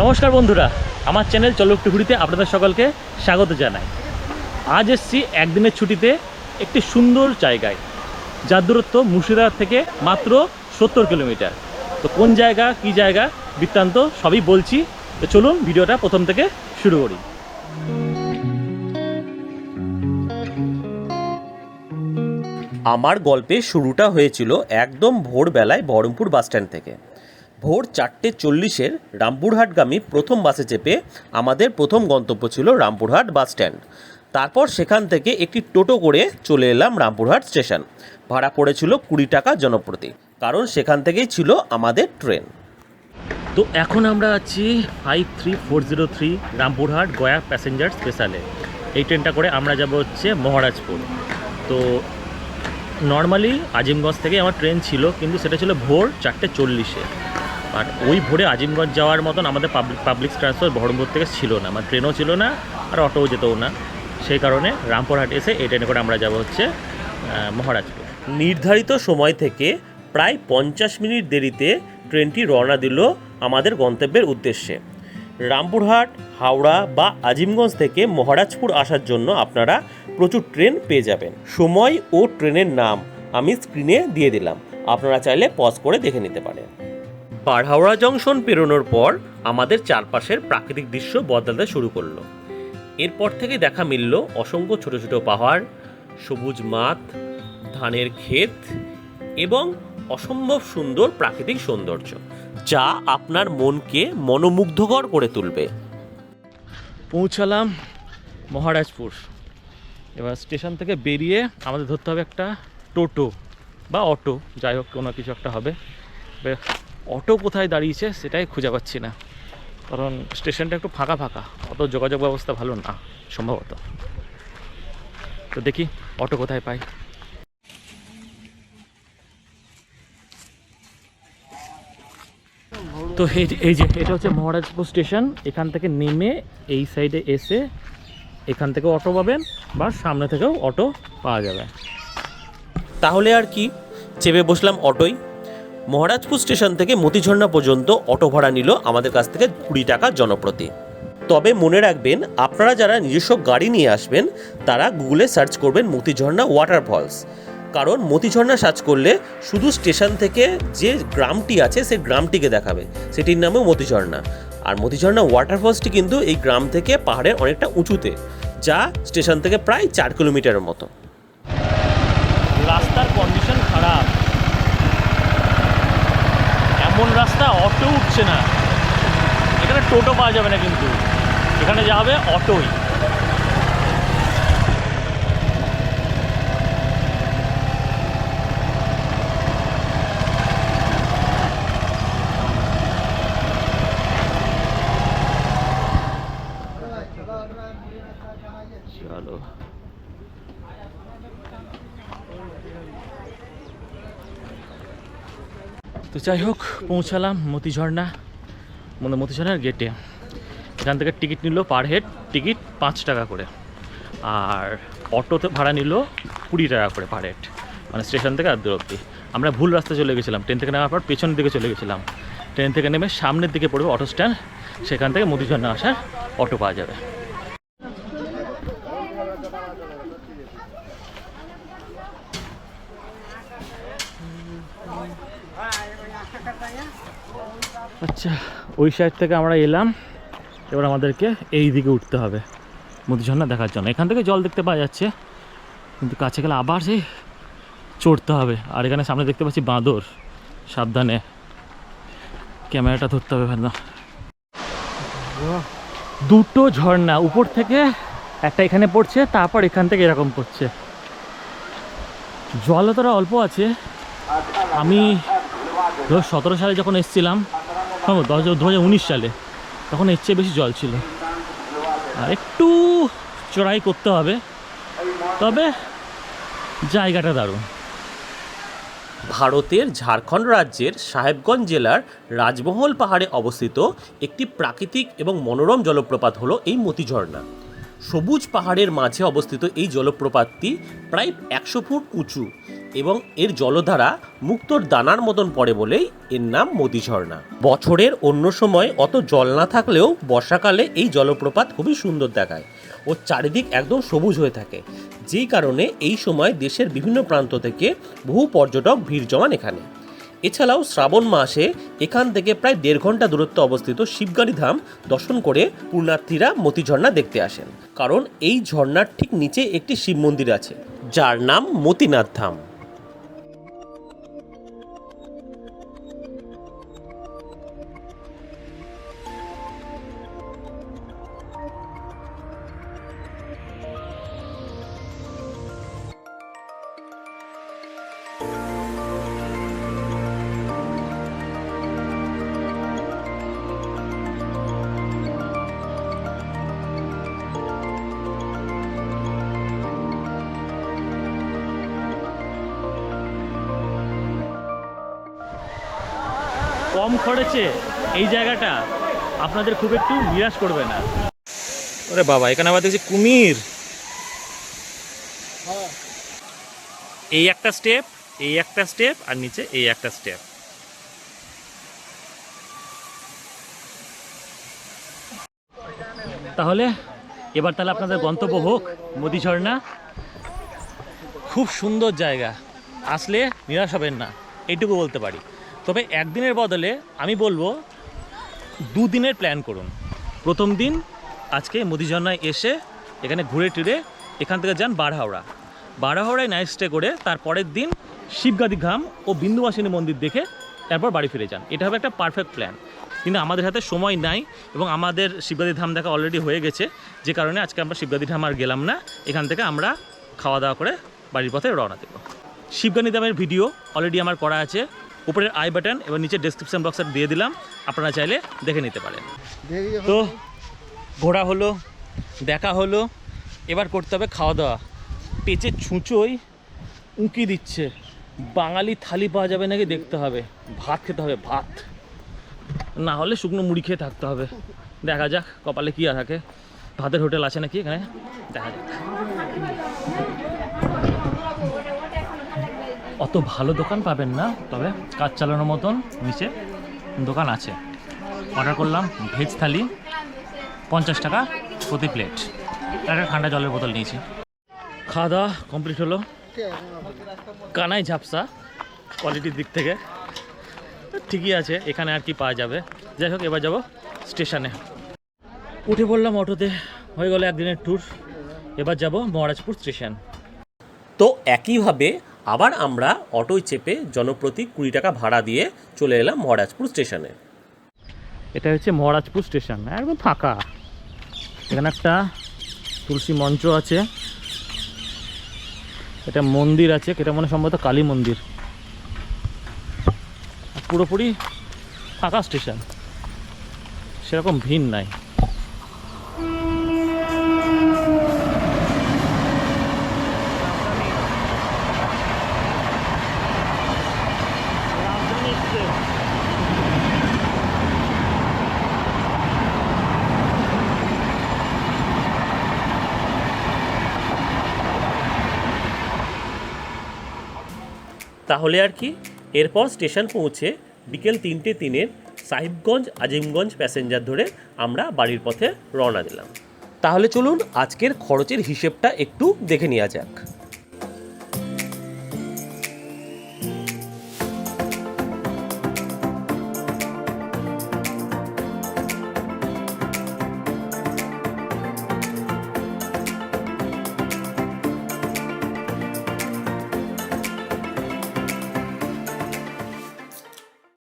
নমস্কার বন্ধুরা, আমার চ্যানেল চলো একটু ঘুরিতে আপনাদের সকলকে স্বাগত জানাই। আজ এসছি একদিনের ছুটিতে একটি সুন্দর জায়গায়, যার দূরত্ব মুর্শিদাবাদ থেকে মাত্র 70 কিলোমিটার। তো কোন জায়গা, কি জায়গা, বৃত্তান্ত সবই বলছি। তো চলুন ভিডিওটা প্রথম থেকে শুরু করি। আমার গল্পের শুরুটা হয়েছিল একদম ভোরবেলায় বহরমপুর বাসস্ট্যান্ড থেকে। ভোর 4:40 রামপুরহাটগামী প্রথম বাসে চেপে আমাদের প্রথম গন্তব্য ছিল রামপুরহাট বাসস্ট্যান্ড। তারপর সেখান থেকে একটি টোটো করে চলে এলাম রামপুরহাট স্টেশন। ভাড়া পড়েছিল 20 টাকা জনপ্রতি, কারণ সেখান থেকেই ছিল আমাদের ট্রেন। তো এখন আমরা আছি 53403 রামপুরহাট গয়া প্যাসেঞ্জার স্পেশালে। এই ট্রেনটা করে আমরা যাব হচ্ছে মহারাজপুর। তো নর্মালি আজিমগঞ্জ থেকে আমার ট্রেন ছিল, কিন্তু সেটা ছিল ভোর 4:40-এ। আর ওই ভোরে আজিমগঞ্জ যাওয়ার মতন আমাদের পাবলিক ট্রান্সপোর্ট বহরমপুর থেকে ছিল না, আমার ট্রেনও ছিল না, আর অটোও যেতও না। সেই কারণে রামপুরহাট এসে এই ট্রেনে করে আমরা যাব হচ্ছে মহারাজপুর। নির্ধারিত সময় থেকে প্রায় 50 মিনিট দেরিতে ট্রেনটি রওনা দিল আমাদের গন্তব্যের উদ্দেশ্যে। রামপুরহাট, হাওড়া বা আজিমগঞ্জ থেকে মহারাজপুর আসার জন্য আপনারা প্রচুর ট্রেন পেয়ে যাবেন। সময় ও ট্রেনের নাম আমি স্ক্রিনে দিয়ে দিলাম, আপনারা চাইলে পজ করে দেখে নিতে পারেন। বারহাওড়া জংশন পেরোনোর পর আমাদের চারপাশের প্রাকৃতিক দৃশ্য বদলাতে শুরু করলো। এরপর থেকে দেখা মিলল অসংখ্য ছোট ছোট পাহাড়, সবুজ মাঠ, ধানের ক্ষেত এবং অসম্ভব সুন্দর প্রাকৃতিক সৌন্দর্য, যা আপনার মনকে মনোমুগ্ধকর করে তুলবে। পৌঁছালাম মহারাজপুর। এবার স্টেশন থেকে বেরিয়ে আমাদের ধরতে হবে একটা টোটো বা অটো, যাই হোক কোনো কিছু একটা হবে। অটো কোথায় দাঁড়িয়েছে সেটাই খুঁজে পাচ্ছি না, কারণ স্টেশনটা একটু ফাঁকা ফাঁকা, অত যোগাযোগ ব্যবস্থা ভালো না সম্ভবত। তো দেখি অটো কোথায় পাই। তো এই যে এটা হচ্ছে মহারাজপুর স্টেশন। এখান থেকে নেমে এই সাইডে এসে এখান থেকে অটো পাবেন, বা সামনে থেকেও অটো পাওয়া যাবে। তাহলে আর কি, চেপে বসলাম অটোয়। মহারাজপুর স্টেশন থেকে মতিঝর্ণা পর্যন্ত অটো ভাড়া নিল আমাদের কাছ থেকে 20 টাকা জনপ্রতি। তবে মনে রাখবেন, আপনারা যারা নিজস্ব গাড়ি নিয়ে আসবেন তারা গুগলে সার্চ করবেন মতিঝর্ণা ওয়াটারফলস, কারণ মতিঝর্ণা সার্চ করলে শুধু স্টেশন থেকে যে গ্রামটি আছে সেই গ্রামটিকে দেখাবে, সেটির নামও মতিঝর্ণা। আর মতিঝর্ণা ওয়াটারফলসটি কিন্তু এই গ্রাম থেকে পাহাড়ের অনেকটা উঁচুতে, যা স্টেশন থেকে প্রায় 4 কিলোমিটারের মতো। রাস্তার কন্ডিশন খারাপ, এমন রাস্তা অটো উঠছে না। এখানে টোটো পাওয়া যাবে না, কিন্তু এখানে যাবে অটোই। চলো, তো যাই হোক পৌঁছালাম মতিঝর্ণার গেটে। এখান থেকে টিকিট নিল পার হেড টিকিট 5 টাকা করে, আর অটোতে ভাড়া নিল 20 টাকা করে পার হেড, মানে স্টেশন থেকে আর দূর অব্দি। আমরা ভুল রাস্তা চলে গেছিলাম, ট্রেন থেকে নেওয়ার পর পেছনের দিকে চলে গেছিলাম। ট্রেন থেকে নেমে সামনের দিকে পড়বে অটো স্ট্যান্ড, সেখান থেকে মতিঝর্ণা আসার অটো পাওয়া যাবে। আচ্ছা, ওই সাইড থেকে আমরা এলাম, এবার আমাদেরকে এই দিকে উঠতে হবে মতিঝর্ণা দেখার জন্য। এখান থেকে জল দেখতে পাওয়া যাচ্ছে, কিন্তু কাছে গেলে আবার সেই চড়তে হবে। আর এখানে সামনে দেখতে পাচ্ছি বাঁদর, সাবধানে ক্যামেরাটা ধরতে হবে। না, দুটো ঝর্ণা উপর থেকে একটা এখানে পড়ছে, তারপর এখান থেকে এরকম পড়ছে। জল তোরা অল্প আছে। আমি 2017 সালে যখন এসেছিলাম, 2019 সালে, তখন এর চেয়ে বেশি জল ছিল। আর একটু চড়াই করতে হবে, তবে জায়গাটা দারুণ। ভারতের ঝাড়খণ্ড রাজ্যের সাহেবগঞ্জ জেলার রাজমহল পাহাড়ে অবস্থিত একটি প্রাকৃতিক এবং মনোরম জলপ্রপাত হলো এই মতিঝর্ণা। সবুজ পাহাড়ের মাঝে অবস্থিত এই জলপ্রপাতটি প্রায় 100 ফুট উঁচু এবং এর জলধারা মুক্তোর দানার মতন পড়ে বলেই এর নাম মতি ঝর্ণা। বছরের অন্য সময় অত জল না থাকলেও বর্ষাকালে এই জলপ্রপাত খুবই সুন্দর দেখায় ও চারিদিক একদম সবুজ হয়ে থাকে, যেই কারণে এই সময় দেশের বিভিন্ন প্রান্ত থেকে বহু পর্যটক ভিড় জমান এখানে। এছাড়াও শ্রাবণ মাসে এখান থেকে প্রায় 1.5 ঘন্টা দূরত্বে অবস্থিত শিবগাড়ি ধাম দর্শন করে পুণ্যার্থীরা মতি ঝর্ণা দেখতে আসেন, কারণ এই ঝর্ণার ঠিক নিচে একটি শিব মন্দির আছে যার নাম মতিনাথ ধাম। কম খরচে এই জায়গাটা আপনাদের খুব একটু নিরাশ করবে না। ওরে বাবা, এখানে আবার দেখছি কুমির। এই একটা স্টেপ, এই একটা স্টেপ, আর নিচে এই একটা স্টেপ। তাহলে আপনাদের গন্তব্য হোক মতি ঝর্ণা। খুব সুন্দর জায়গা, আসলে নিরাশ হবেন না, এইটুকু বলতে পারি। তবে একদিনের বদলে আমি বলবো 2 দিনের প্ল্যান করুন। প্রথম দিন আজকে মতি ঝর্ণায় এসে এখানে ঘুরে টুরে এখান থেকে যান বারহাওড়ায় নাইট স্টে করে তারপরের দিন শিবগাদি ধাম ও বিন্দুবাসিনী মন্দির দেখে তারপর বাড়ি ফিরে যান। এটা হবে একটা পারফেক্ট প্ল্যান, কিন্তু আমাদের হাতে সময় নাই এবং আমাদের শিবগাদি ধাম দেখা অলরেডি হয়ে গেছে, যে কারণে আজকে আমরা শিবগাদি ধাম আর গেলাম না। এখান থেকে আমরা খাওয়া দাওয়া করে বাড়ির পথে রওনা দেব। শিবগাদি ধামের ভিডিও অলরেডি আমার করা আছে, উপরের আই বাটন এবং নিচে ডেসক্রিপশন বক্সে দিয়ে দিলাম, আপনারা চাইলে দেখে নিতে পারেন। তো ঘোরা হলো, দেখা হলো, এবার করতে হবে খাওয়া দাওয়া। পেঁচে ছুঁচোই উঁকি দিচ্ছে, বাঙালি থালি পাওয়া যাবে নাকি দেখতে হবে। ভাত খেতে হবে, ভাত না হলে শুকনো মুড়ি খেয়ে থাকতে হবে। দেখা যাক কপালে কী থাকে। ভাতের হোটেল আছে নাকি এখানে, দেখা যাক। অত ভালো দোকান পাবেন না, তবে কাজ চালানোর মতন নিচে দোকান আছে। অর্ডার করলাম ভেজ থালি, 50 টাকা প্রতি প্লেট। একটা ঠান্ডা জলের বোতল নিয়েছি। খাওয়া দাওয়া কমপ্লিট হলো। কানাই ঝাপসা কোয়ালিটির দিক থেকে ঠিকই আছে, এখানে আর কি পাওয়া যাবে। যাই হোক, এবার যাব স্টেশনে। উঠে পড়লাম অটোতে, হয়ে গেল একদিনের ট্যুর। এবার যাব মহারাজপুর স্টেশন। তো একইভাবে আবার আমরা অটোয় চেপে জনপ্রতি 20 টাকা ভাড়া দিয়ে চলে এলাম মহারাজপুর স্টেশনে। এটা হচ্ছে মহারাজপুর স্টেশন, একদম ফাঁকা। এখানে একটা তুলসী মঞ্চ আছে, এটা মন্দির আছে, এটা মনে সম্ভবত কালী মন্দির। পুরোপুরি ফাঁকা স্টেশন, সেরকম ভিড় নাই। তাহলে আর কি, এরপর স্টেশন পৌঁছে বিকেল 3:03 সাহিবগঞ্জ আজিমগঞ্জ প্যাসেঞ্জার ধরে আমরা বাড়ির পথে রওনা দিলাম। তাহলে চলুন আজকের খরচের হিসেবটা একটু দেখে নেওয়া যাক।